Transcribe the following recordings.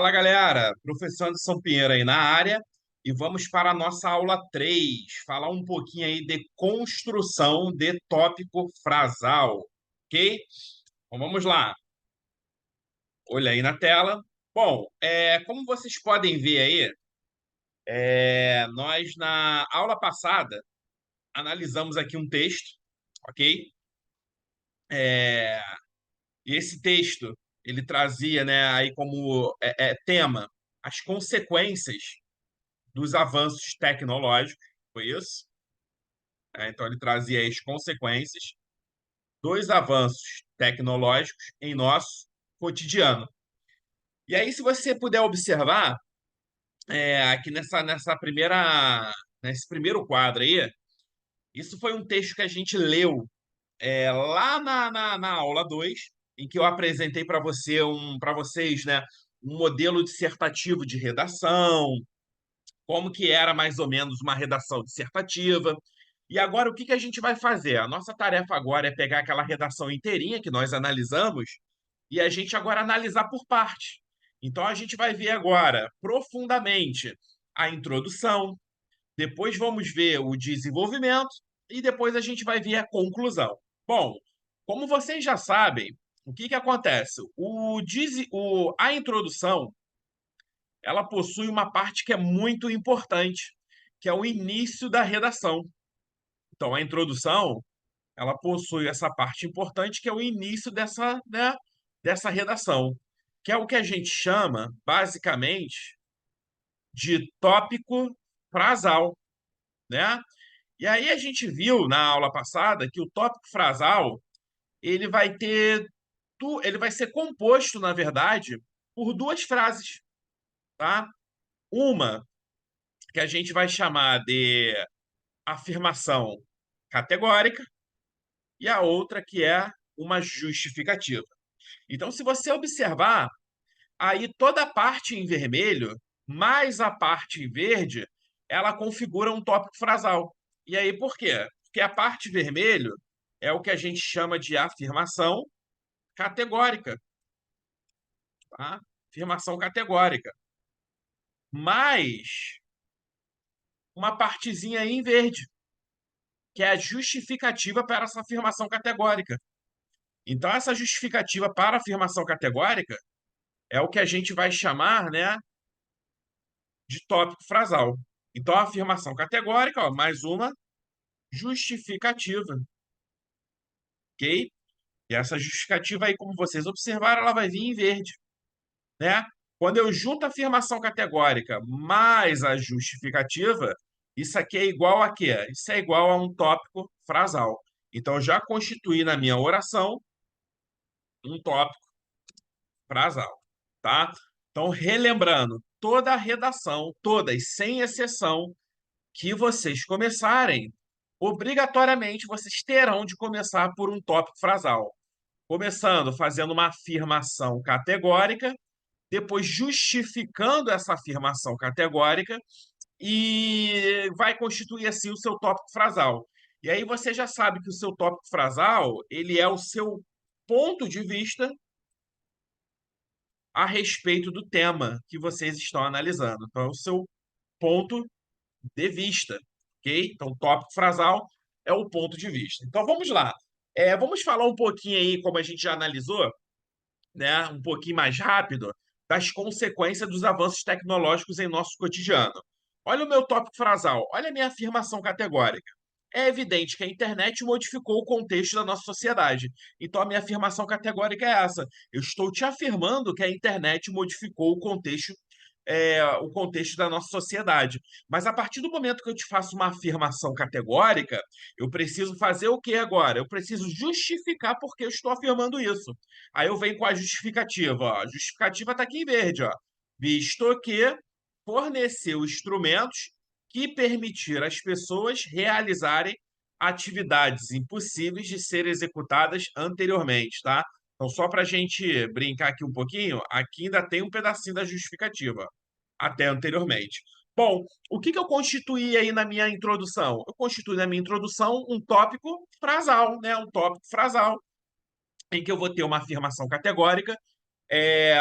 Fala, galera! Professor Anderson Pinheiro aí na área e vamos para a nossa aula 3, falar um pouquinho aí de construção de tópico frasal, ok? Então vamos lá. Olha aí na tela. Bom, como vocês podem ver aí, nós na aula passada analisamos aqui um texto, ok? E esse texto ele trazia, né, aí como tema as consequências dos avanços tecnológicos, foi isso? Então, ele trazia as consequências dos avanços tecnológicos em nosso cotidiano. E aí, se você puder observar, aqui nesse primeiro quadro aí, isso foi um texto que a gente leu lá na aula 2, em que eu apresentei para vocês, né, um modelo dissertativo de redação, como que era mais ou menos uma redação dissertativa. E agora o que que a gente vai fazer? A nossa tarefa agora é pegar aquela redação inteirinha que nós analisamos e a gente agora analisar por parte. Então a gente vai ver agora profundamente a introdução, depois vamos ver o desenvolvimento e depois a gente vai ver a conclusão. Bom, como vocês já sabem, o que que acontece? A introdução ela possui uma parte que é muito importante, que é o início da redação. Então, a introdução, ela possui essa parte importante, que é o início dessa redação, que é o que a gente chama, basicamente, de tópico frasal, né? E aí a gente viu na aula passada que o tópico frasal, ele vai ter, ele vai ser composto, na verdade, por duas frases, tá? Uma que a gente vai chamar de afirmação categórica e a outra que é uma justificativa. Então, se você observar, aí toda a parte em vermelho mais a parte em verde, ela configura um tópico frasal. E aí por quê? Porque a parte vermelho é o que a gente chama de afirmação categórica, tá? Afirmação categórica. Mais uma partezinha aí em verde, que é a justificativa para essa afirmação categórica. Então, essa justificativa para a afirmação categórica é o que a gente vai chamar, né, de tópico frasal. Então, a afirmação categórica, ó, mais uma justificativa, ok? E essa justificativa aí, como vocês observaram, ela vai vir em verde, né? Quando eu junto a afirmação categórica mais a justificativa, isso aqui é igual a quê? Isso é igual a um tópico frasal. Então, eu já constituí na minha oração um tópico frasal, tá? Então, relembrando, toda a redação, todas, sem exceção, que vocês começarem, obrigatoriamente vocês terão de começar por um tópico frasal. Começando fazendo uma afirmação categórica, depois justificando essa afirmação categórica e vai constituir assim o seu tópico frasal. E aí você já sabe que o seu tópico frasal, ele é o seu ponto de vista a respeito do tema que vocês estão analisando. Então, é o seu ponto de vista, ok? Então, o tópico frasal é o ponto de vista. Então, vamos lá. Vamos falar um pouquinho aí, como a gente já analisou, né, um pouquinho mais rápido, das consequências dos avanços tecnológicos em nosso cotidiano. Olha o meu tópico frasal, olha a minha afirmação categórica. É evidente que a internet modificou o contexto da nossa sociedade. Então, a minha afirmação categórica é essa. Eu estou te afirmando que a internet modificou o contexto da nossa sociedade. Mas a partir do momento que eu te faço uma afirmação categórica, eu preciso fazer o que agora? Eu preciso justificar por que eu estou afirmando isso. Aí eu venho com a justificativa. Ó. A justificativa está aqui em verde, ó. Visto que forneceu instrumentos que permitir às pessoas realizarem atividades impossíveis de serem executadas anteriormente, tá? Então, só para a gente brincar aqui um pouquinho, aqui ainda tem um pedacinho da justificativa, até anteriormente. Bom, o que que eu constituí aí na minha introdução? Eu constituí na minha introdução um tópico frasal, né? Um tópico frasal, em que eu vou ter uma afirmação categórica,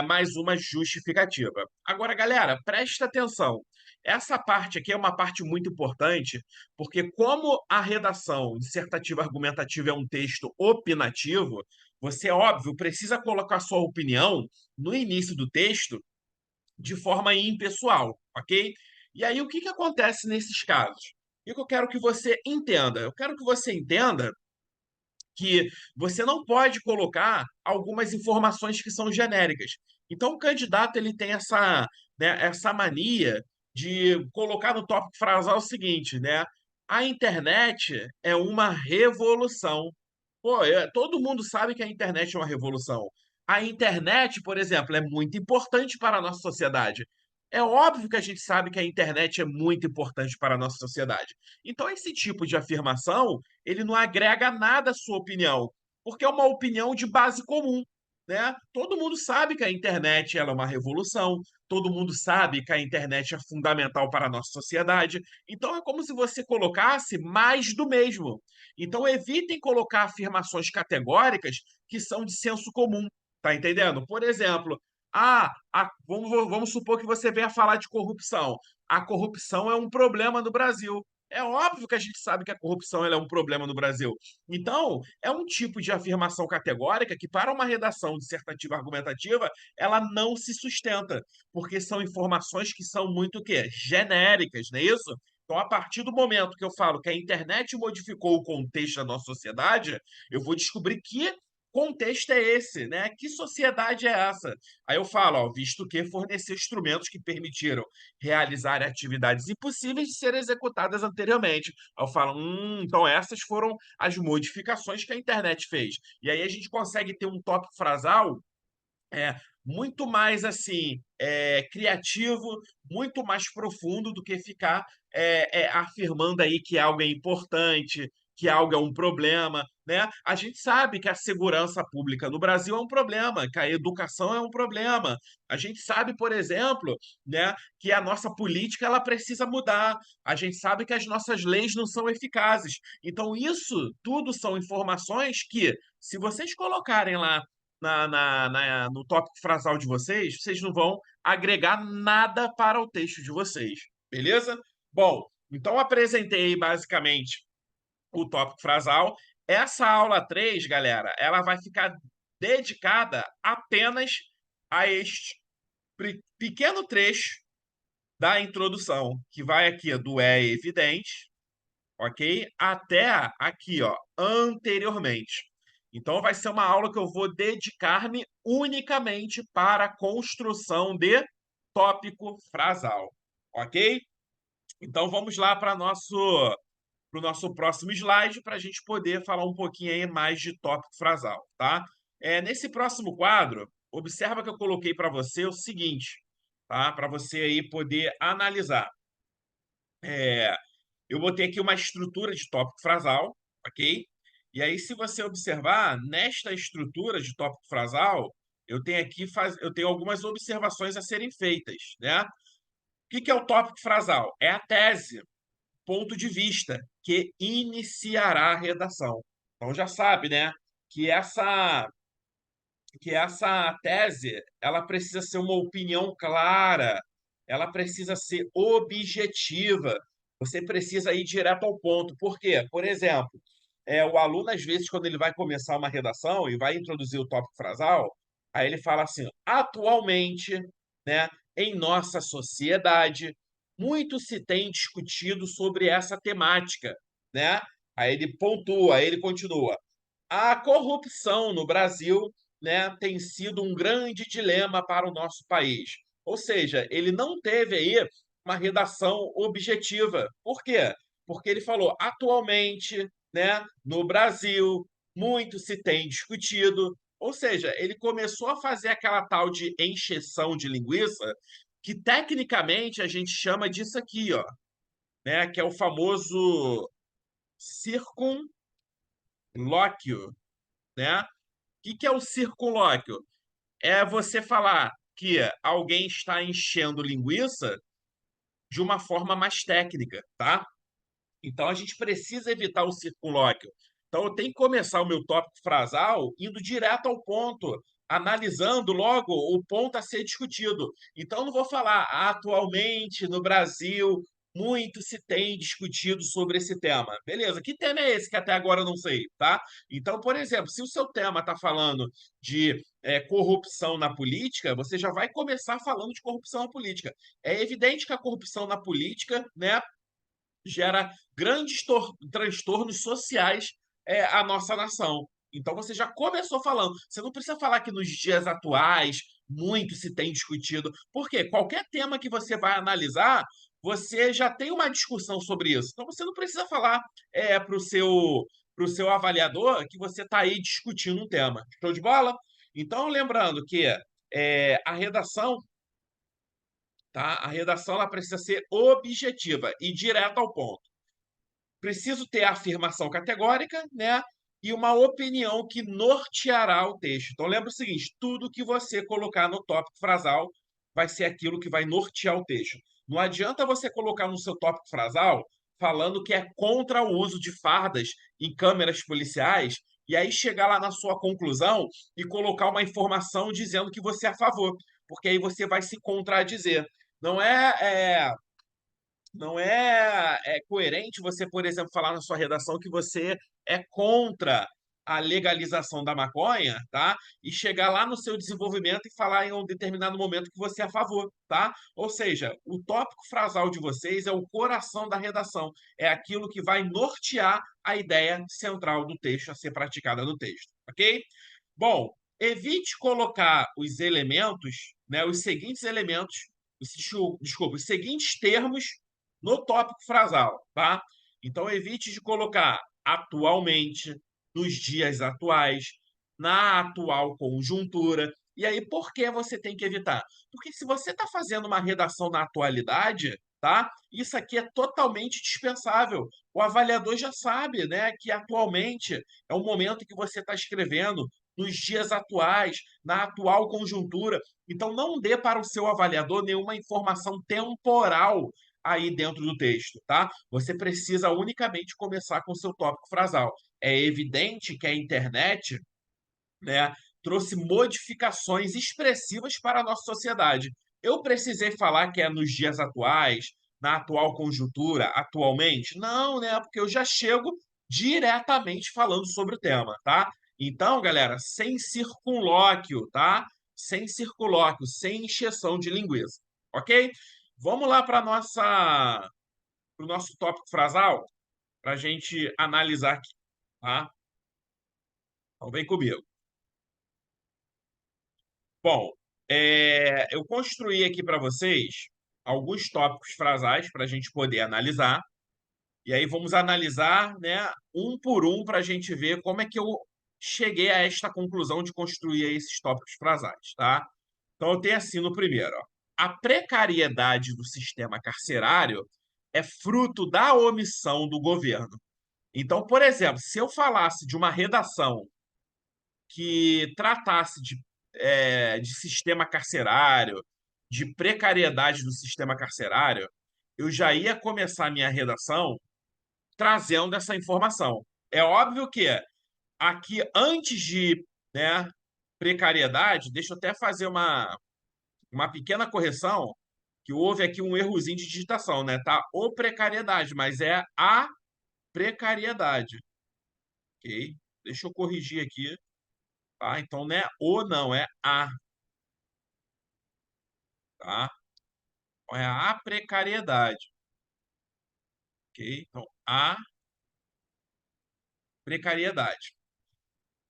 mais uma justificativa. Agora, galera, presta atenção. Essa parte aqui é uma parte muito importante, porque como a redação dissertativa argumentativa é um texto opinativo, você, óbvio, precisa colocar sua opinião no início do texto de forma impessoal, ok? E aí, o que que acontece nesses casos? O que eu quero que você entenda? Eu quero que você entenda que você não pode colocar algumas informações que são genéricas. Então, o candidato ele tem essa mania de colocar no tópico frasal o seguinte, né? A internet é uma revolução. Pô, todo mundo sabe que a internet é uma revolução. A internet, por exemplo, é muito importante para a nossa sociedade. É óbvio que a gente sabe que a internet é muito importante para a nossa sociedade. Então, esse tipo de afirmação, ele não agrega nada à sua opinião, porque é uma opinião de base comum, né? Todo mundo sabe que a internet ela é uma revolução, todo mundo sabe que a internet é fundamental para a nossa sociedade. Então, é como se você colocasse mais do mesmo. Então, evitem colocar afirmações categóricas que são de senso comum, tá entendendo? Por exemplo, vamos supor que você venha falar de corrupção. A corrupção é um problema no Brasil. É óbvio que a gente sabe que a corrupção ela é um problema no Brasil. Então, é um tipo de afirmação categórica que, para uma redação dissertativa argumentativa, ela não se sustenta, porque são informações que são muito o quê? Genéricas, não é isso? Então, a partir do momento que eu falo que a internet modificou o contexto da nossa sociedade, eu vou descobrir que contexto é esse, né? Que sociedade é essa? Aí eu falo, ó, visto que forneceu instrumentos que permitiram realizar atividades impossíveis de serem executadas anteriormente. Aí eu falo, então essas foram as modificações que a internet fez. E aí a gente consegue ter um tópico frasal é muito mais assim criativo, muito mais profundo do que ficar afirmando aí que algo é importante, que algo é um problema, né? A gente sabe que a segurança pública no Brasil é um problema, que a educação é um problema. A gente sabe, por exemplo, né, que a nossa política ela precisa mudar. A gente sabe que as nossas leis não são eficazes. Então, isso tudo são informações que, se vocês colocarem lá no tópico frasal de vocês, vocês não vão agregar nada para o texto de vocês, beleza? Bom, então apresentei basicamente o tópico frasal. Essa aula 3, galera, ela vai ficar dedicada apenas a este pequeno trecho da introdução, que vai aqui do é evidente, ok? Até aqui, ó, anteriormente. Então, vai ser uma aula que eu vou dedicar-me unicamente para a construção de tópico frasal, ok? Então, vamos lá para o nosso próximo slide para a gente poder falar um pouquinho aí mais de tópico frasal, tá? Nesse próximo quadro, observa que eu coloquei para você o seguinte, tá? Para você aí poder analisar. Eu botei aqui uma estrutura de tópico frasal, ok? E aí, se você observar, nesta estrutura de tópico frasal, eu tenho algumas observações a serem feitas, né? O que que é o tópico frasal? É a tese, ponto de vista, que iniciará a redação. Então já sabe, né? Que essa que essa tese ela precisa ser uma opinião clara, ela precisa ser objetiva. Você precisa ir direto ao ponto. Por quê? Por exemplo, o aluno, às vezes, quando ele vai começar uma redação e vai introduzir o tópico frasal, aí ele fala assim: atualmente, né, em nossa sociedade, muito se tem discutido sobre essa temática, né? Aí ele pontua, aí ele continua. A corrupção no Brasil, né, tem sido um grande dilema para o nosso país. Ou seja, ele não teve aí uma redação objetiva. Por quê? Porque ele falou, atualmente, né, no Brasil, muito se tem discutido. Ou seja, ele começou a fazer aquela tal de encheção de linguiça, que tecnicamente a gente chama disso aqui, ó, né, que é o famoso circunlóquio, né? Que é o circunlóquio? É você falar que alguém está enchendo linguiça de uma forma mais técnica, tá? Então a gente precisa evitar o circunlóquio. Então eu tenho que começar o meu tópico frasal indo direto ao ponto. analisando logo o ponto a ser discutido. Então, não vou falar atualmente no Brasil muito se tem discutido sobre esse tema. Beleza, que tema é esse que até agora eu não sei, tá? Então, por exemplo, se o seu tema está falando de corrupção na política, você já vai começar falando de corrupção na política. É evidente que a corrupção na política, né, gera grandes transtornos sociais à nossa nação. Então você já começou falando. Você não precisa falar que nos dias atuais muito se tem discutido, porque qualquer tema que você vai analisar, você já tem uma discussão sobre isso. Então você não precisa falar para o seu avaliador que você está aí discutindo um tema. Show de bola? Então, lembrando que a redação, tá? A redação ela precisa ser objetiva e direta ao ponto. Preciso ter a afirmação categórica, né? E uma opinião que norteará o texto. Então, lembra o seguinte: tudo que você colocar no tópico frasal vai ser aquilo que vai nortear o texto. Não adianta você colocar no seu tópico frasal falando que é contra o uso de fardas em câmeras policiais e aí chegar lá na sua conclusão e colocar uma informação dizendo que você é a favor, porque aí você vai se contradizer. Não não é coerente você, por exemplo, falar na sua redação que você é contra a legalização da maconha, tá? E chegar lá no seu desenvolvimento e falar em um determinado momento que você é a favor, tá? Ou seja, o tópico frasal de vocês é o coração da redação, é aquilo que vai nortear a ideia central do texto a ser praticada no texto, ok? Bom, evite colocar os elementos, né, os seguintes elementos, desculpa, os seguintes termos no tópico frasal, tá? Então evite de colocar atualmente, nos dias atuais, na atual conjuntura. E aí, por que você tem que evitar? Porque se você está fazendo uma redação na atualidade, tá? Isso aqui é totalmente dispensável. O avaliador já sabe, né, que atualmente é o momento que você está escrevendo, nos dias atuais, na atual conjuntura. Então, não dê para o seu avaliador nenhuma informação temporal aí dentro do texto, tá? Você precisa unicamente começar com o seu tópico frasal. É evidente que a internet, né, trouxe modificações expressivas para a nossa sociedade. Eu precisei falar que é nos dias atuais, na atual conjuntura, atualmente? Não, né? Porque eu já chego diretamente falando sobre o tema, tá? Então, galera, sem circunlóquio, tá? Sem circunlóquio, sem encheção de linguiça, ok? Vamos lá para o nosso tópico frasal, para a gente analisar aqui, tá? Então, vem comigo. Bom, eu construí aqui para vocês alguns tópicos frasais para a gente poder analisar. E aí vamos analisar, né, um por um para a gente ver como é que eu cheguei a esta conclusão de construir esses tópicos frasais, tá? Então eu tenho assim no primeiro, ó. A precariedade do sistema carcerário é fruto da omissão do governo. Então, por exemplo, se eu falasse de uma redação que tratasse de sistema carcerário, de precariedade do sistema carcerário, eu já ia começar a minha redação trazendo essa informação. É óbvio que aqui, antes de, né, precariedade, deixa eu até fazer uma pequena correção, que houve aqui um errozinho de digitação, né? Tá o precariedade, mas é a precariedade, ok? Deixa eu corrigir aqui, tá? Então não é o, não, é a, tá? Então, é a precariedade, ok? Então, a precariedade.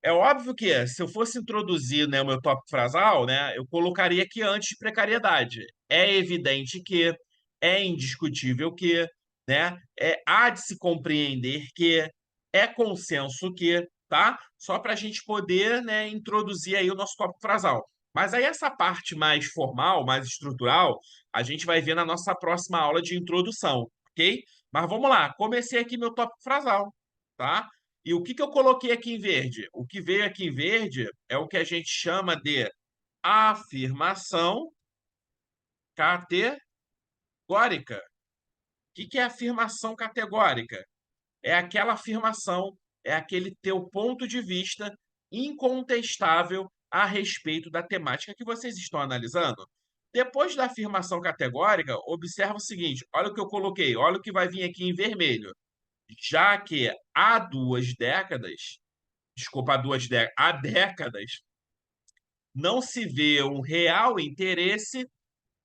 É óbvio que se eu fosse introduzir, né, o meu tópico frasal, né, eu colocaria aqui antes de precariedade. É evidente que, é indiscutível que, né, há de se compreender que, é consenso que, tá? Só para a gente poder, né, introduzir aí o nosso tópico frasal. Mas aí essa parte mais formal, mais estrutural, a gente vai ver na nossa próxima aula de introdução, ok? Mas vamos lá, comecei aqui meu tópico frasal, tá? E o que que eu coloquei aqui em verde? O que veio aqui em verde é o que a gente chama de afirmação categórica. O que que é afirmação categórica? É aquela afirmação, é aquele teu ponto de vista incontestável a respeito da temática que vocês estão analisando. Depois da afirmação categórica, observa o seguinte: olha o que eu coloquei, olha o que vai vir aqui em vermelho. Já que há 2 décadas, desculpa, há décadas, não se vê um real interesse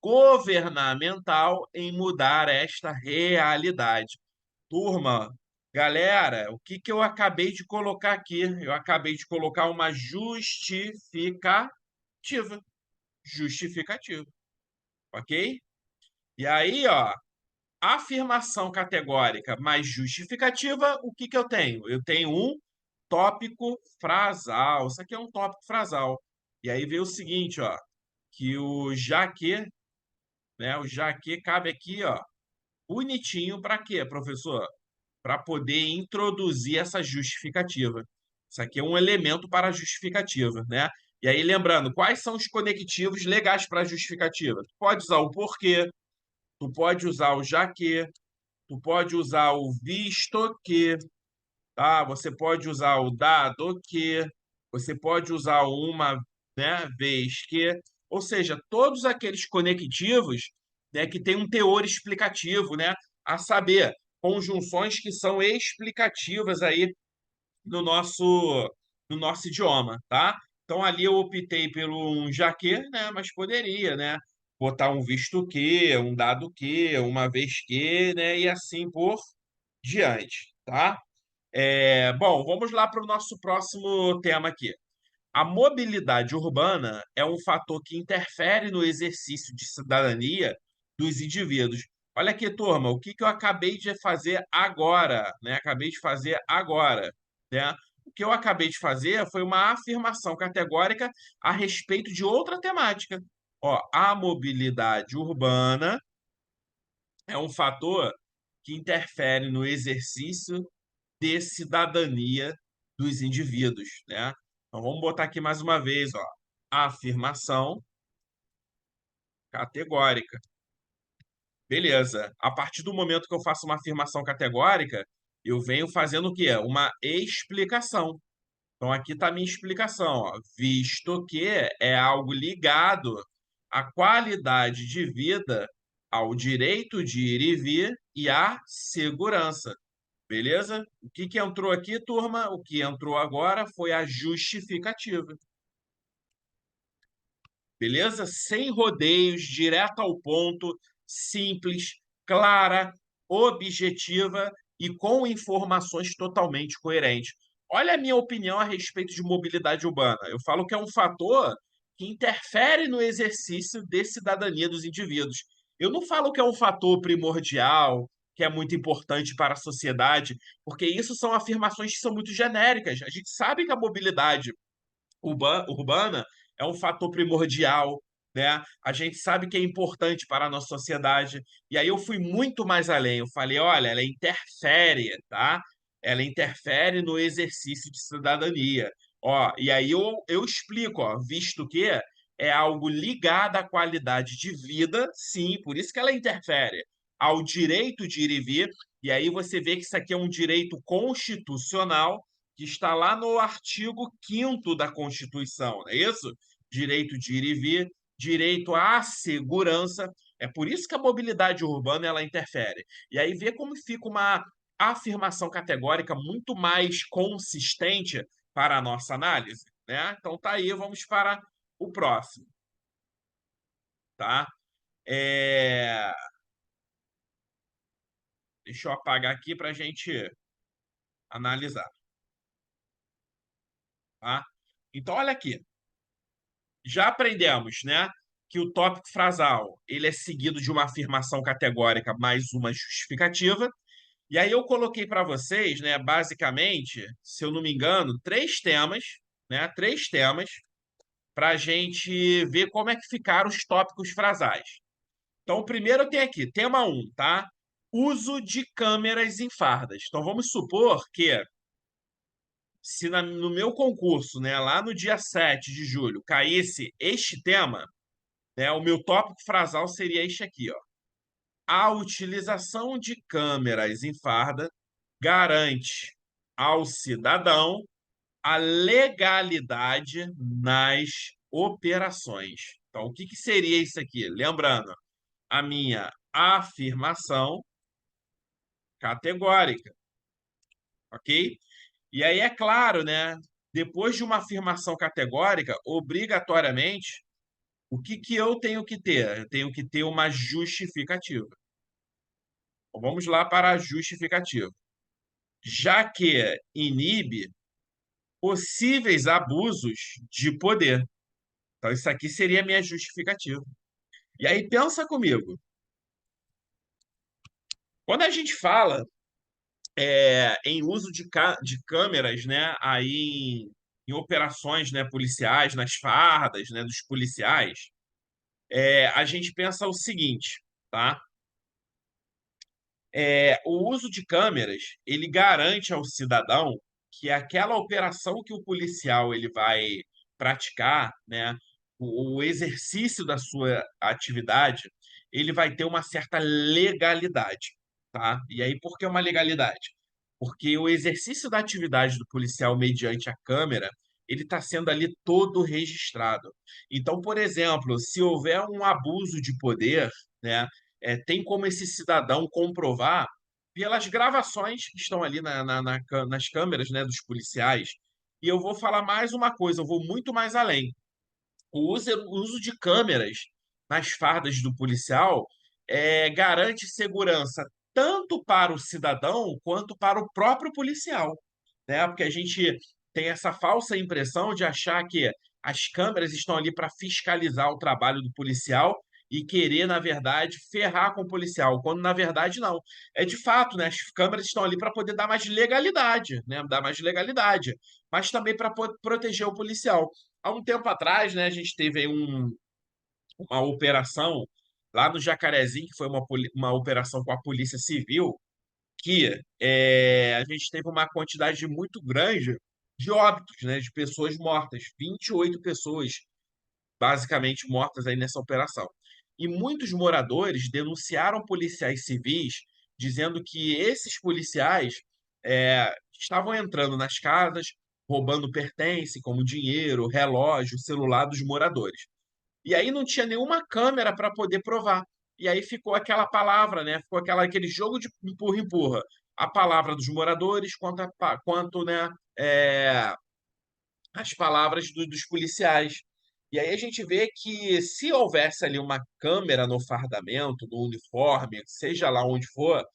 governamental em mudar esta realidade. Turma, galera, o que que eu acabei de colocar aqui? Eu acabei de colocar uma justificativa. Justificativa, ok? E aí, ó, afirmação categórica mais justificativa, o que que eu tenho? Eu tenho um tópico frasal. Isso aqui é um tópico frasal. E aí veio o seguinte, ó, que o já que, né, o já que cabe aqui, ó, bonitinho para quê, professor? Para poder introduzir essa justificativa. Isso aqui é um elemento para a justificativa, né? E aí, lembrando, quais são os conectivos legais para a justificativa? Tu pode usar o porquê, tu pode usar o já que, tu pode usar o visto que, tá? Você pode usar o dado que, você pode usar o uma, né, vez que, ou seja, todos aqueles conectivos, né, que têm um teor explicativo, né, a saber, conjunções que são explicativas aí no nosso idioma, tá? Então ali eu optei pelo um já que, né, mas poderia, né, botar um visto que, um dado que, uma vez que, né, e assim por diante, tá? Bom, vamos lá para o nosso próximo tema aqui. A mobilidade urbana é um fator que interfere no exercício de cidadania dos indivíduos. Olha aqui, turma, o que que eu acabei de fazer agora, né? Acabei de fazer agora, né? O que eu acabei de fazer foi uma afirmação categórica a respeito de outra temática. Ó, a mobilidade urbana é um fator que interfere no exercício de cidadania dos indivíduos, né? Então vamos botar aqui mais uma vez, ó, afirmação categórica. Beleza. A partir do momento que eu faço uma afirmação categórica, eu venho fazendo o quê? Uma explicação. Então aqui está a minha explicação, ó. Visto que é algo ligado à qualidade de vida, ao direito de ir e vir e à segurança. Beleza? O que que entrou aqui, turma? O que entrou agora foi a justificativa. Beleza? Sem rodeios, direto ao ponto, simples, clara, objetiva e com informações totalmente coerentes. Olha a minha opinião a respeito de mobilidade urbana. Eu falo que é um fator que interfere no exercício de cidadania dos indivíduos. Eu não falo que é um fator primordial, que é muito importante para a sociedade, porque isso são afirmações que são muito genéricas. A gente sabe que a mobilidade urbana é um fator primordial, né? A gente sabe que é importante para a nossa sociedade. E aí eu fui muito mais além. Eu falei, olha, ela interfere, tá? Ela interfere no exercício de cidadania. Ó, e aí eu explico, ó, visto que é algo ligado à qualidade de vida, sim, por isso que ela interfere ao direito de ir e vir. E aí você vê que isso aqui é um direito constitucional que está lá no artigo 5º da Constituição, não é isso? Direito de ir e vir, direito à segurança. É por isso que a mobilidade urbana ela interfere. E aí vê como fica uma afirmação categórica muito mais consistente para a nossa análise, né? Então tá aí, vamos para o próximo, tá? É... Deixa eu apagar aqui para a gente analisar, tá? Então olha aqui, já aprendemos, né, que o tópico frasal ele é seguido de uma afirmação categórica mais uma justificativa. E aí eu coloquei para vocês, né, basicamente, se eu não me engano, três temas para a gente ver como é que ficaram os tópicos frasais. Então, o primeiro tem aqui, tema 1, tá? Uso de câmeras em fardas. Então, vamos supor que se no meu concurso, né, lá no dia 7 de julho, caísse este tema, né, o meu tópico frasal seria este aqui, ó. A utilização de câmeras em farda garante ao cidadão a legalidade nas operações. Então, o que que seria isso aqui? Lembrando, a minha afirmação categórica, ok? E aí é claro, né? Depois de uma afirmação categórica, obrigatoriamente, o que que eu tenho que ter? Eu tenho que ter uma justificativa. Então, vamos lá para a justificativa. Já que inibe possíveis abusos de poder. Então, isso aqui seria a minha justificativa. E aí, pensa comigo. Quando a gente fala em uso de câmeras, né, aí em operações, né, policiais, nas fardas, né, dos policiais, a gente pensa o seguinte, tá? O uso de câmeras, ele garante ao cidadão que aquela operação que o policial ele vai praticar, né, o exercício da sua atividade, ele vai ter uma certa legalidade, tá? E aí, por que uma legalidade? Porque o exercício da atividade do policial mediante a câmera, ele está sendo ali todo registrado. Então, por exemplo, se houver um abuso de poder, né, tem como esse cidadão comprovar pelas gravações que estão ali nas câmeras, né, dos policiais. E eu vou falar mais uma coisa, eu vou muito mais além. O uso de câmeras nas fardas do policial garante segurança tanto para o cidadão quanto para o próprio policial, né? Porque a gente tem essa falsa impressão de achar que as câmeras estão ali para fiscalizar o trabalho do policial e querer, na verdade, ferrar com o policial, quando na verdade não. É de fato, né? As câmeras estão ali para poder dar mais legalidade, né? Dar mais legalidade, mas também para proteger o policial. Há um tempo atrás, né, a gente teve aí uma operação lá no Jacarezinho, que foi uma operação com a Polícia Civil, que a gente teve uma quantidade muito grande de óbitos, né, de pessoas mortas, 28 pessoas basicamente mortas aí nessa operação. E muitos moradores denunciaram policiais civis, dizendo que esses policiais estavam entrando nas casas, roubando pertence, como dinheiro, relógio, celular dos moradores. E aí não tinha nenhuma câmera para poder provar. E aí ficou aquela palavra, né? Ficou aquele jogo de empurra-empurra. A palavra dos moradores quanto né, as palavras dos policiais. E aí a gente vê que se houvesse ali uma câmera no fardamento, no uniforme, seja lá onde for,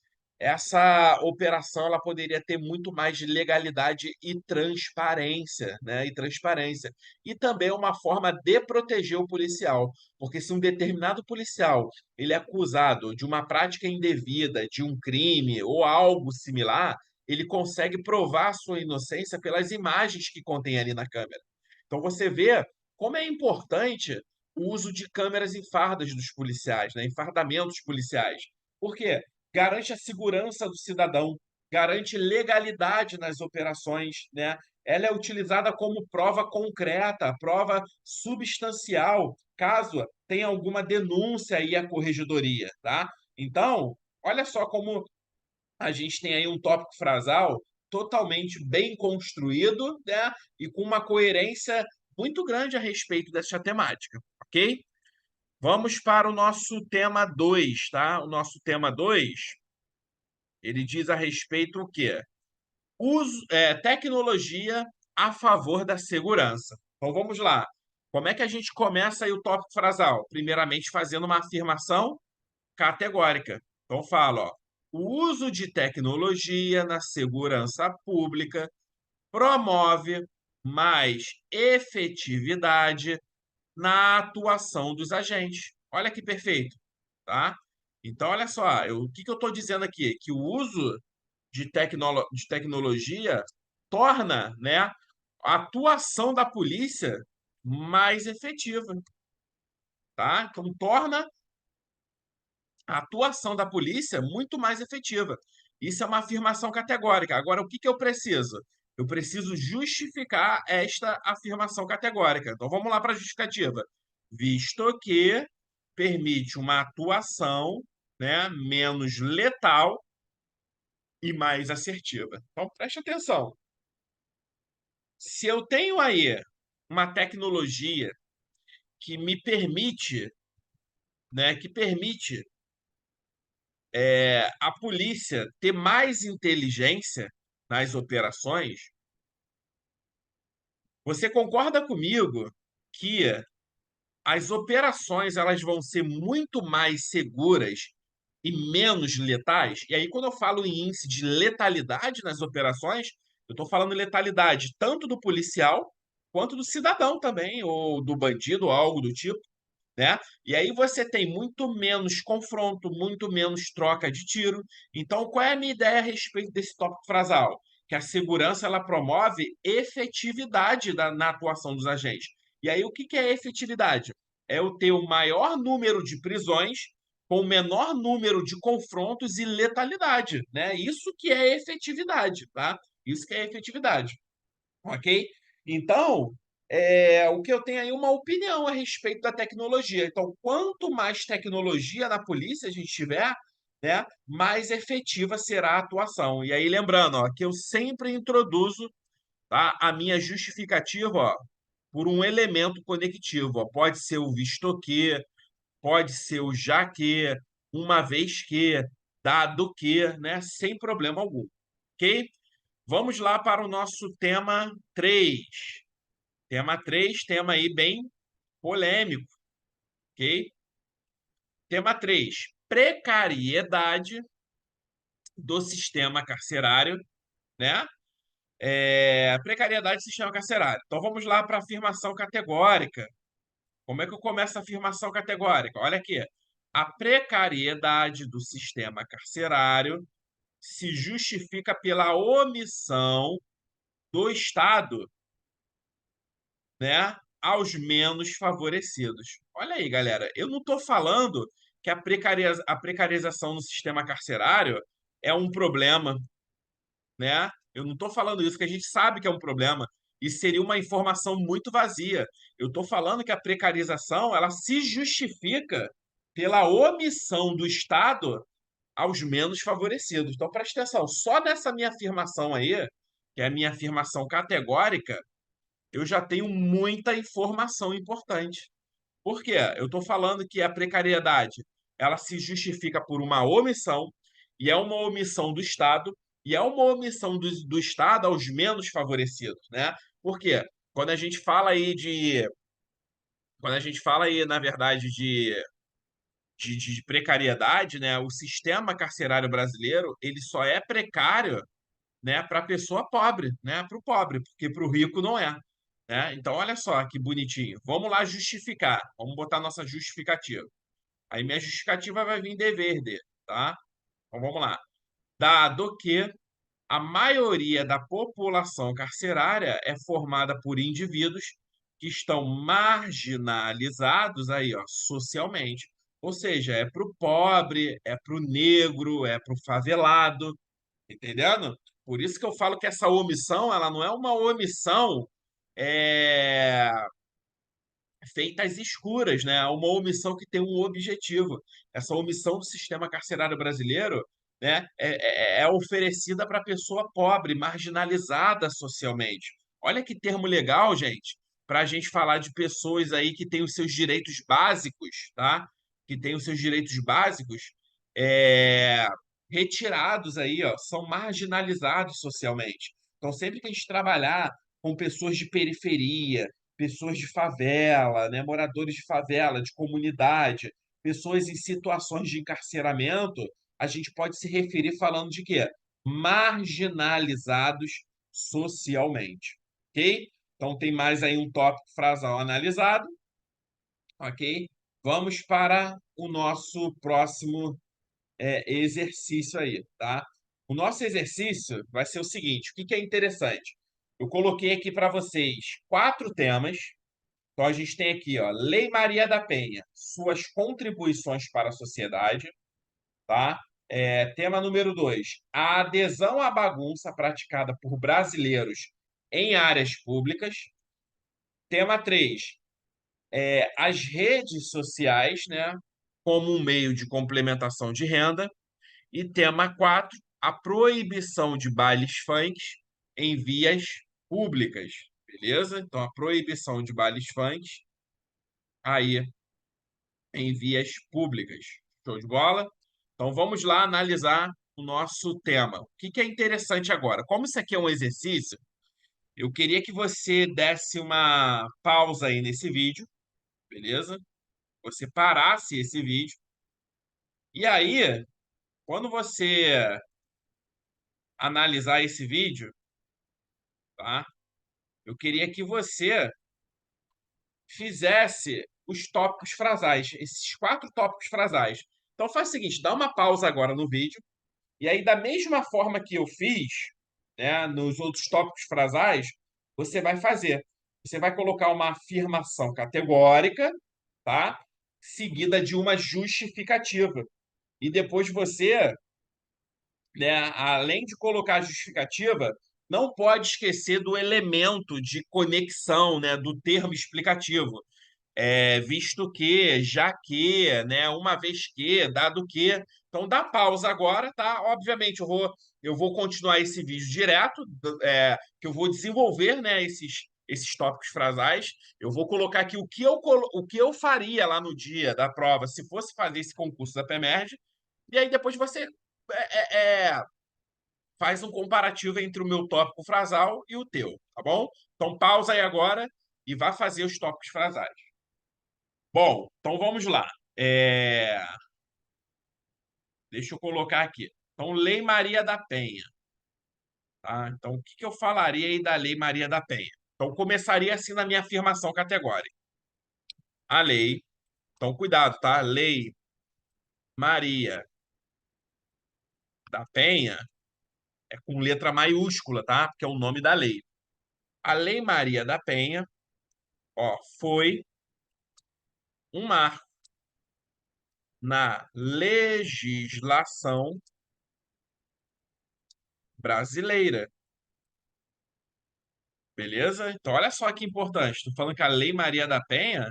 essa operação ela poderia ter muito mais legalidade e transparência, né? E transparência. E também uma forma de proteger o policial, porque se um determinado policial ele é acusado de uma prática indevida, de um crime ou algo similar, ele consegue provar a sua inocência pelas imagens que contém ali na câmera. Então você vê como é importante o uso de câmeras em fardas dos policiais, né? Em fardamentos policiais. Por quê? Garante a segurança do cidadão, garante legalidade nas operações, né? Ela é utilizada como prova concreta, prova substancial, caso tenha alguma denúncia aí à corregedoria, tá? Então, olha só como a gente tem aí um tópico frasal totalmente bem construído, né? E com uma coerência muito grande a respeito dessa temática, ok? Vamos para o nosso tema 2, tá? O nosso tema 2 ele diz a respeito o quê? Tecnologia a favor da segurança. Então vamos lá. Como é que a gente começa aí o tópico frasal? Primeiramente fazendo uma afirmação categórica. Então fala, ó, o uso de tecnologia na segurança pública promove mais efetividade na atuação dos agentes. Olha que perfeito, tá? Então, olha só, o que que eu estou dizendo aqui? Que o uso de tecnologia torna, né, a atuação da polícia mais efetiva, tá? Então, torna a atuação da polícia muito mais efetiva. Isso é uma afirmação categórica. Agora, o que que eu preciso? Eu preciso justificar esta afirmação categórica. Então, vamos lá para a justificativa. Visto que permite uma atuação, né, menos letal e mais assertiva. Então, preste atenção. Se eu tenho aí uma tecnologia que me permite, né, que permite a polícia ter mais inteligência nas operações, você concorda comigo que as operações elas vão ser muito mais seguras e menos letais? E aí, quando eu falo em índice de letalidade nas operações, eu estou falando letalidade tanto do policial quanto do cidadão também, ou do bandido, ou algo do tipo, né? E aí você tem muito menos confronto, muito menos troca de tiro. Então, qual é a minha ideia a respeito desse tópico frasal? Que a segurança ela promove efetividade na atuação dos agentes. E aí, o que que é efetividade? É eu ter o maior número de prisões com o menor número de confrontos e letalidade, né? Isso que é efetividade, tá? Isso que é efetividade. Ok? Então, o que eu tenho aí é uma opinião a respeito da tecnologia. Então, quanto mais tecnologia na polícia a gente tiver, né, mais efetiva será a atuação. E aí, lembrando, ó, que eu sempre introduzo, tá, a minha justificativa, ó, por um elemento conectivo. Ó. Pode ser o visto que, pode ser o já que, uma vez que, dado que, né, sem problema algum. Ok? Vamos lá para o nosso tema 3. Tema 3, tema aí bem polêmico, ok? Tema 3, precariedade do sistema carcerário, né? Precariedade do sistema carcerário. Então vamos lá para a afirmação categórica. Como é que eu começo a afirmação categórica? Olha aqui. A precariedade do sistema carcerário se justifica pela omissão do Estado, né, aos menos favorecidos. Olha aí, galera, eu não estou falando que a precarização no sistema carcerário é um problema, né? Eu não estou falando isso, que a gente sabe que é um problema. E seria uma informação muito vazia. Eu estou falando que a precarização ela se justifica pela omissão do Estado aos menos favorecidos. Então, preste atenção, só dessa minha afirmação aí, que é a minha afirmação categórica, eu já tenho muita informação importante. Por quê? Eu estou falando que a precariedade ela se justifica por uma omissão, e é uma omissão do Estado, e é uma omissão do Estado aos menos favorecidos, né? Por quê? Quando a gente fala aí de. Quando a gente fala aí, na verdade, de precariedade, né? O sistema carcerário brasileiro ele só é precário, né, para a pessoa pobre, né, para o pobre, porque para o rico não é. Né? Então, olha só que bonitinho. Vamos lá justificar. Vamos botar nossa justificativa. Aí minha justificativa vai vir de verde, tá? Então vamos lá. Dado que a maioria da população carcerária é formada por indivíduos que estão marginalizados aí, ó, socialmente. Ou seja, é para o pobre, é para o negro, é para o favelado, entendendo? Por isso que eu falo que essa omissão, ela não é uma omissão é, feita às escuras, né? É uma omissão que tem um objetivo. Essa omissão do sistema carcerário brasileiro, né, é oferecida para a pessoa pobre, marginalizada socialmente. Olha que termo legal, gente, para a gente falar de pessoas aí que têm os seus direitos básicos, tá? Que têm os seus direitos básicos é, retirados aí, ó, são marginalizados socialmente. Então, sempre que a gente trabalhar com pessoas de periferia, pessoas de favela, né, moradores de favela, de comunidade, pessoas em situações de encarceramento, a gente pode se referir falando de quê? Marginalizados socialmente, ok? Então tem mais aí um tópico frasal analisado, ok? Vamos para o nosso próximo exercício aí, tá? O nosso exercício vai ser o seguinte: o que que é interessante? Eu coloquei aqui para vocês 4 temas. Então a gente tem aqui, ó, Lei Maria da Penha, suas contribuições para a sociedade, tá? Tema número 2, a adesão à bagunça praticada por brasileiros em áreas públicas. Tema 3, as redes sociais, né, como um meio de complementação de renda. E tema 4, a proibição de bailes funk em vias públicas. beleza? Então, a proibição de bailes funk aí em vias públicas. Show de bola? Então, vamos lá analisar o nosso tema. O que que é interessante agora? Como isso aqui é um exercício, eu queria que você desse uma pausa aí nesse vídeo, beleza? Você parasse esse vídeo. E aí, quando você analisar esse vídeo, tá? Eu queria que você fizesse os tópicos frasais, esses 4 tópicos frasais. Então faz o seguinte, dá uma pausa agora no vídeo, e aí da mesma forma que eu fiz, né, nos outros tópicos frasais, você vai fazer. Você vai colocar uma afirmação categórica, tá? Seguida de uma justificativa. E depois você, né, além de colocar a justificativa, não pode esquecer do elemento de conexão, né, do termo explicativo. Visto que, já que, né, uma vez que, dado que. Então, dá pausa agora, tá? Obviamente, eu vou continuar esse vídeo direto, que eu vou desenvolver, né, esses tópicos frasais. Eu vou colocar aqui o que eu faria lá no dia da prova, se fosse fazer esse concurso da PEMERG, e aí depois você faz um comparativo entre o meu tópico frasal e o teu, tá bom? Então, pausa aí agora e vá fazer os tópicos frasais. Bom, então vamos lá. É, Deixa eu colocar aqui. Então, Lei Maria da Penha. Tá? Então, o que que eu falaria aí da Lei Maria da Penha? Então, começaria assim na minha afirmação categórica. A lei, então cuidado, tá? Lei Maria da Penha é com letra maiúscula, tá? Porque é o nome da lei. A Lei Maria da Penha, ó, foi um marco na legislação brasileira. Beleza? Então, olha só que importante. Estou falando que a Lei Maria da Penha,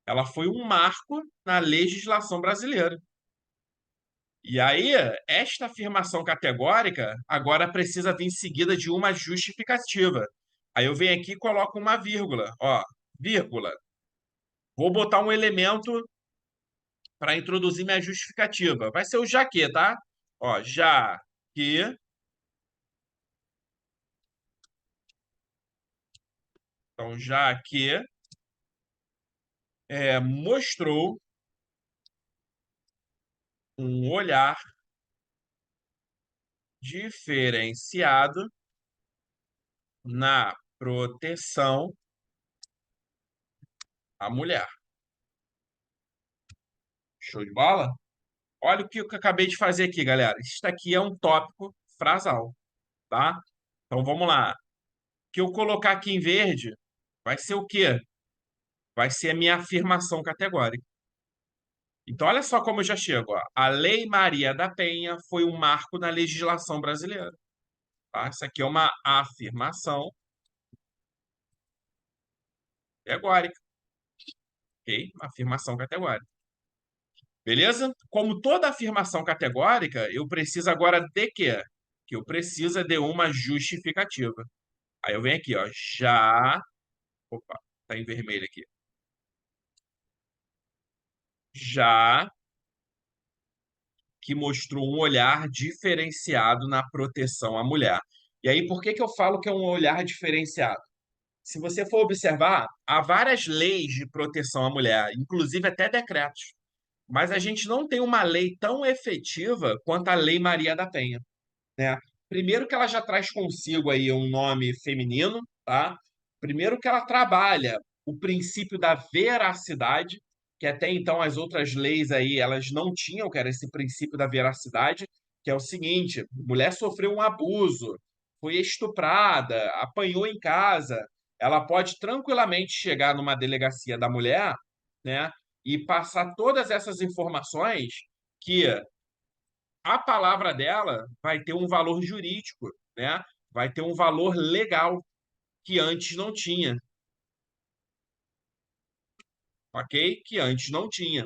ela foi um marco na legislação brasileira. E aí, esta afirmação categórica agora precisa vir seguida de uma justificativa. Aí eu venho aqui e coloco uma vírgula, ó, vírgula. Vou botar um elemento para introduzir minha justificativa. Vai ser o já que, tá? Ó, já que, então já que mostrou um olhar diferenciado na proteção à mulher. Show de bola? Olha o que eu acabei de fazer aqui, galera. Isso aqui é um tópico frasal, tá? Então vamos lá. O que eu colocar aqui em verde vai ser o quê? Vai ser a minha afirmação categórica. Então olha só como eu já chego. Ó. A Lei Maria da Penha foi um marco na legislação brasileira. Tá? Isso aqui é uma afirmação categórica, ok? Uma afirmação categórica. Beleza? Como toda afirmação categórica, eu preciso agora de quê? Que eu preciso de uma justificativa. Aí eu venho aqui, ó, já. Opa, tá em vermelho aqui. Já que mostrou um olhar diferenciado na proteção à mulher. E aí, por que que eu falo que é um olhar diferenciado? Se você for observar, há várias leis de proteção à mulher, inclusive até decretos. Mas a gente não tem uma lei tão efetiva quanto a Lei Maria da Penha, né? Primeiro que ela já traz consigo aí um nome feminino, tá? Primeiro que ela trabalha o princípio da veracidade, que até então as outras leis aí elas não tinham, que era esse princípio da veracidade, que é o seguinte: mulher sofreu um abuso, foi estuprada, apanhou em casa, ela pode tranquilamente chegar numa delegacia da mulher, né, e passar todas essas informações que a palavra dela vai ter um valor jurídico, né? Vai ter um valor legal que antes não tinha, ok? Que antes não tinha.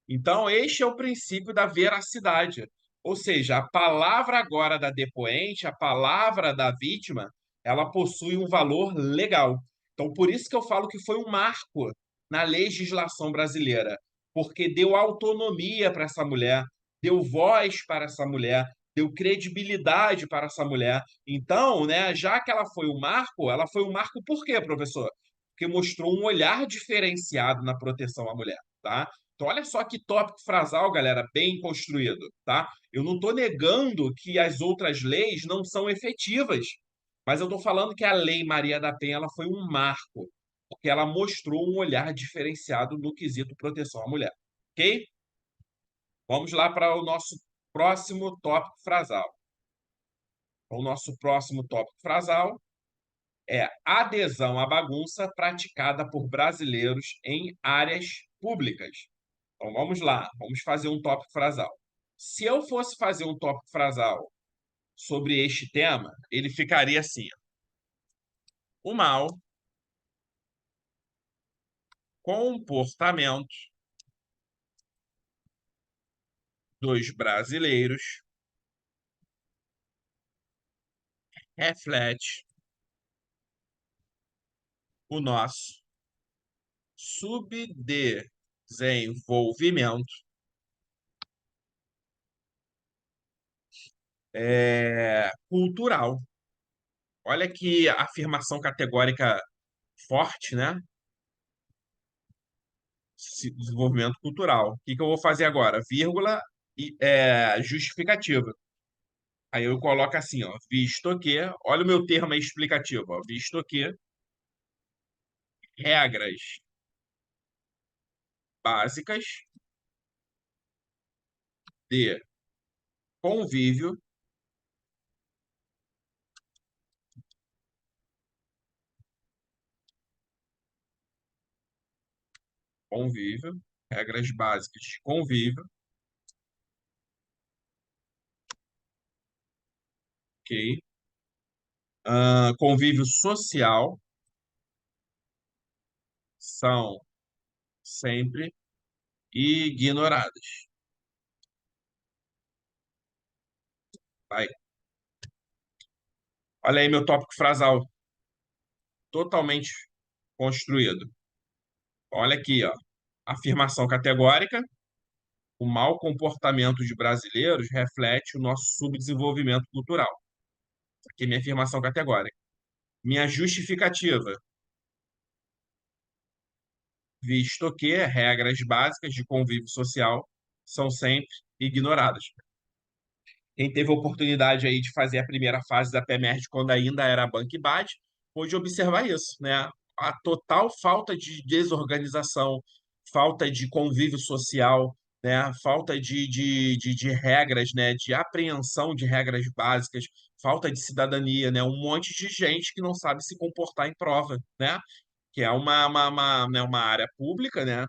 Então, este é o princípio da veracidade. Ou seja, a palavra agora da depoente, a palavra da vítima, ela possui um valor legal. Então, por isso que eu falo que foi um marco na legislação brasileira, porque deu autonomia para essa mulher, deu voz para essa mulher, deu credibilidade para essa mulher. Então, né, já que ela foi um marco por quê, professor? Porque mostrou um olhar diferenciado na proteção à mulher, tá? Então, olha só que tópico frasal, galera, bem construído, tá? Eu não estou negando que as outras leis não são efetivas, mas eu estou falando que a Lei Maria da Penha ela foi um marco, porque ela mostrou um olhar diferenciado no quesito proteção à mulher. Ok? Vamos lá para o nosso próximo tópico frasal. O nosso próximo tópico frasal é adesão à bagunça praticada por brasileiros em áreas públicas. Então vamos lá, vamos fazer um tópico frasal. Se eu fosse fazer um tópico frasal sobre este tema, ele ficaria assim: ó. O mau comportamento dos brasileiros reflete o nosso subdesenvolvimento cultural. Olha que afirmação categórica forte, né? Desenvolvimento cultural. O que que eu vou fazer agora? Vírgula e justificativa. Aí eu coloco assim, ó, visto que, olha o meu termo aí explicativo, ó, visto que regras básicas de convívio, convívio, regras básicas de convívio, ok? Convívio social são sempre ignoradas. Vai. Olha aí meu tópico frasal, totalmente construído. Olha aqui, ó. Afirmação categórica: o mau comportamento de brasileiros reflete o nosso subdesenvolvimento cultural. Aqui é minha afirmação categórica. Minha justificativa: visto que regras básicas de convívio social são sempre ignoradas. Quem teve a oportunidade aí de fazer a primeira fase da PEMERG quando ainda era Banco IBAD, pôde observar isso, né? A total falta de desorganização, falta de convívio social, né? Falta de regras, né? De apreensão de regras básicas, falta de cidadania, né? Um monte de gente que não sabe se comportar em prova, né? Que é uma área pública, né?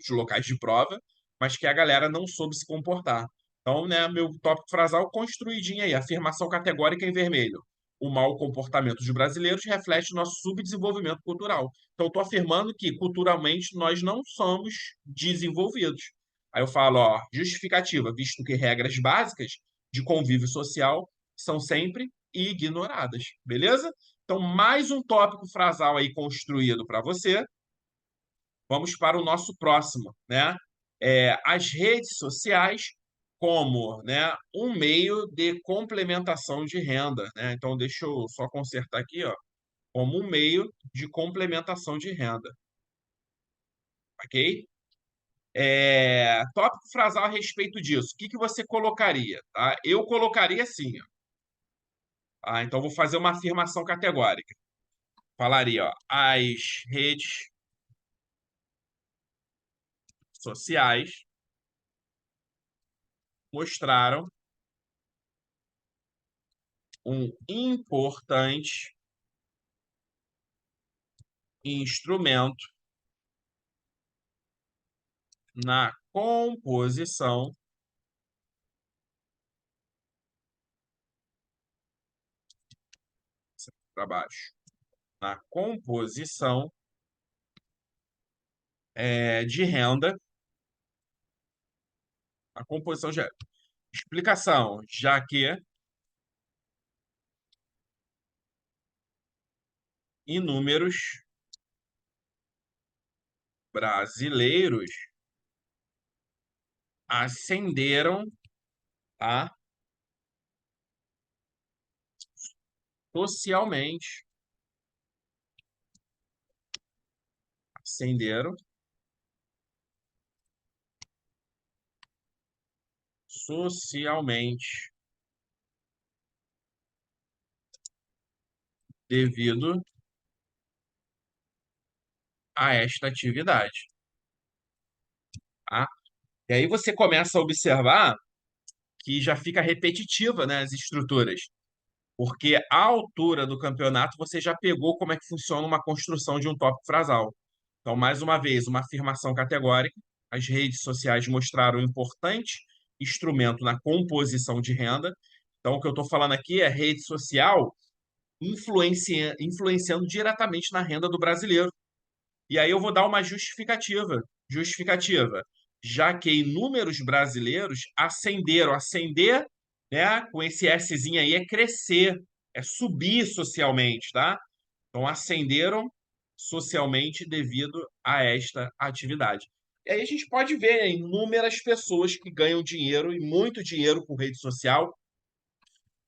Os locais de prova, mas que a galera não soube se comportar. Então, né, meu tópico frasal construidinho aí, afirmação categórica em vermelho. O mau comportamento dos brasileiros reflete o nosso subdesenvolvimento cultural. Então, estou afirmando que culturalmente nós não somos desenvolvidos. Aí eu falo, ó, justificativa, visto que regras básicas de convívio social são sempre ignoradas, beleza? Então, mais um tópico frasal aí construído para você. Vamos para o nosso próximo, né? As redes sociais como, né, um meio de complementação de renda, né? Então, deixa eu só consertar aqui, ó, como um meio de complementação de renda, ok? Tópico frasal a respeito disso. O que que você colocaria, tá? Eu colocaria assim, ó. Então, vou fazer uma afirmação categórica. Falaria, ó, as redes sociais mostraram um importante instrumento na composição para baixo, na composição de renda, a composição de explicação, já que inúmeros brasileiros ascenderam, tá? Socialmente, ascenderam socialmente devido a esta atividade, tá? E aí você começa a observar que já fica repetitiva, né, as estruturas, porque a altura do campeonato você já pegou como é que funciona uma construção de um tópico frasal. Então, mais uma vez, uma afirmação categórica. As redes sociais mostraram um importante instrumento na composição de renda. Então, o que eu estou falando aqui é rede social influenciando diretamente na renda do brasileiro. E aí eu vou dar uma justificativa. Justificativa. Já que inúmeros brasileiros ascenderam. Ascender, né, com esse Szinho aí, é crescer, é subir socialmente, tá? Então, ascenderam socialmente devido a esta atividade. E aí a gente pode ver inúmeras pessoas que ganham dinheiro e muito dinheiro com rede social.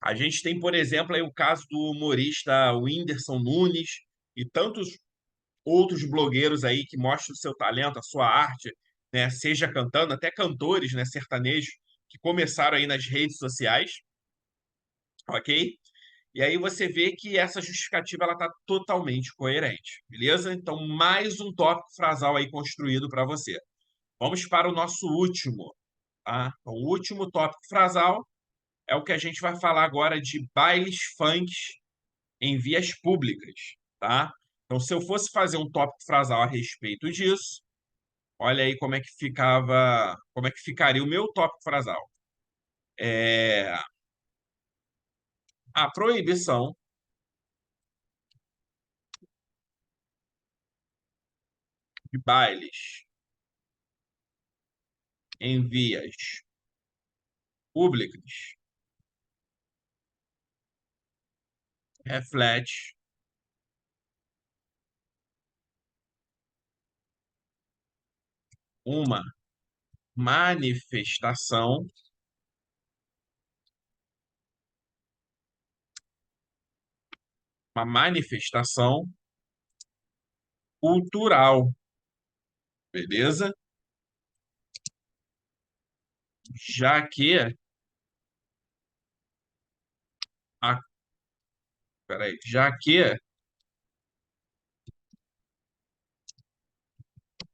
A gente tem, por exemplo, aí o caso do humorista Whindersson Nunes e tantos outros blogueiros aí que mostram o seu talento, a sua arte, né? Seja cantando, até cantores, né, sertanejos, que começaram aí nas redes sociais, ok? E aí você vê que essa justificativa ela está totalmente coerente, beleza? Então, mais um tópico frasal aí construído para você. Vamos para o nosso último, tá? Então, o último tópico frasal é o que a gente vai falar agora de bailes funks em vias públicas, tá? Então, se eu fosse fazer um tópico frasal a respeito disso, olha aí como é que ficava, como é que ficaria o meu tópico frasal. É a proibição de bailes em vias públicas reflete uma manifestação, uma manifestação cultural, beleza? Já que a, peraí, já que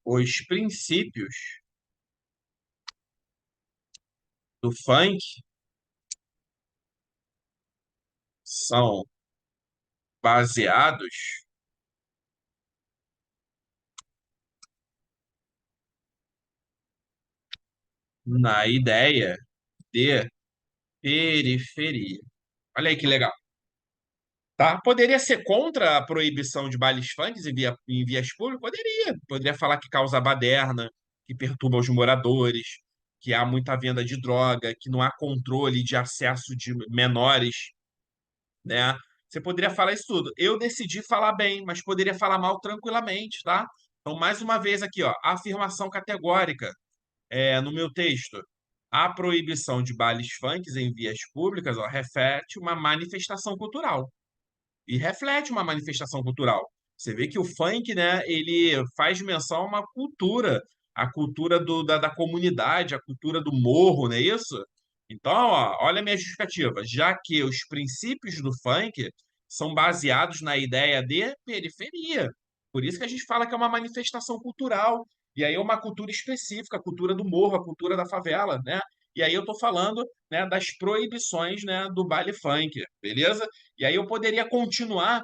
os princípios do funk são baseados na ideia de periferia. Olha aí que legal. Tá? Poderia ser contra a proibição de bailes funks em vias públicas? Poderia. Poderia falar que causa baderna, que perturba os moradores, que há muita venda de droga, que não há controle de acesso de menores, né? Você poderia falar isso tudo. Eu decidi falar bem, mas poderia falar mal tranquilamente, tá? Então, mais uma vez aqui, ó, afirmação categórica no meu texto. A proibição de bailes funks em vias públicas, ó, reflete uma manifestação cultural e reflete uma manifestação cultural. Você vê que o funk, né, ele faz menção a uma cultura, a cultura da comunidade, a cultura do morro, não é isso? Então, ó, olha a minha justificativa. Já que os princípios do funk são baseados na ideia de periferia. Por isso que a gente fala que é uma manifestação cultural. E aí é uma cultura específica, a cultura do morro, a cultura da favela, né? E aí eu estou falando, né, das proibições, né, do baile funk, beleza? E aí eu poderia continuar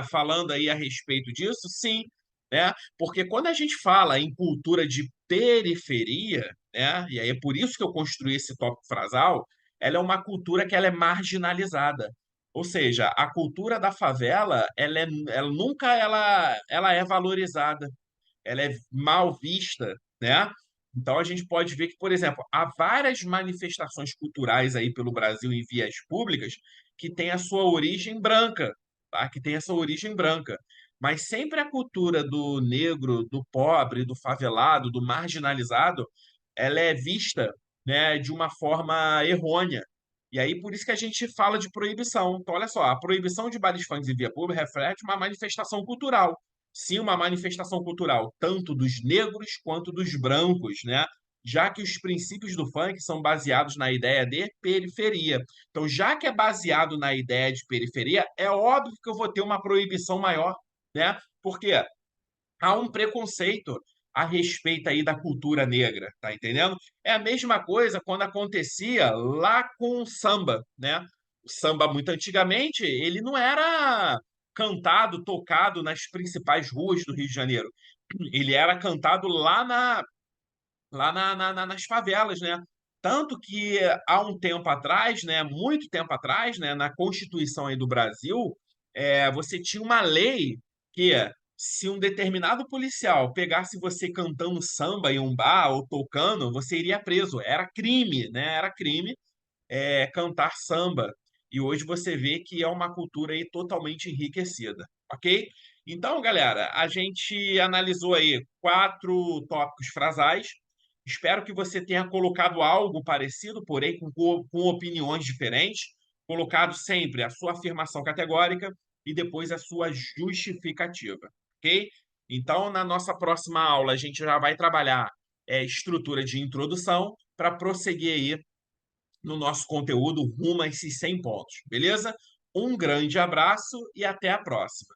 falando aí a respeito disso, sim, né? Porque quando a gente fala em cultura de periferia, né? E aí é por isso que eu construí esse tópico frasal, ela é uma cultura que ela é marginalizada. Ou seja, a cultura da favela, ela nunca ela é valorizada, ela é mal vista, né? Então a gente pode ver que, por exemplo, há várias manifestações culturais aí pelo Brasil em vias públicas que têm a sua origem branca, a que tem essa origem branca. Mas sempre a cultura do negro, do pobre, do favelado, do marginalizado, ela é vista, né, de uma forma errônea. E aí, por isso que a gente fala de proibição. Então, olha só, a proibição de bailes funk em via pública reflete uma manifestação cultural. Sim, uma manifestação cultural, tanto dos negros quanto dos brancos, né? Já que os princípios do funk são baseados na ideia de periferia. Então, já que é baseado na ideia de periferia, é óbvio que eu vou ter uma proibição maior, né? Porque há um preconceito a respeito aí da cultura negra, tá entendendo? É a mesma coisa quando acontecia lá com o samba, né? O samba, muito antigamente, ele não era cantado, tocado nas principais ruas do Rio de Janeiro. Ele era cantado nas favelas, né? Tanto que há um tempo atrás, né, muito tempo atrás, né, na Constituição aí do Brasil, você tinha uma lei que se um determinado policial pegasse você cantando samba em um bar ou tocando, você iria preso. Era crime, né? Era crime cantar samba. E hoje você vê que é uma cultura aí totalmente enriquecida, ok? Então, galera, a gente analisou aí 4 tópicos frasais. Espero que você tenha colocado algo parecido, porém com opiniões diferentes, colocado sempre a sua afirmação categórica e depois a sua justificativa, ok? Então, na nossa próxima aula, a gente já vai trabalhar estrutura de introdução para prosseguir aí no nosso conteúdo rumo a esses 100 pontos, beleza? Um grande abraço e até a próxima.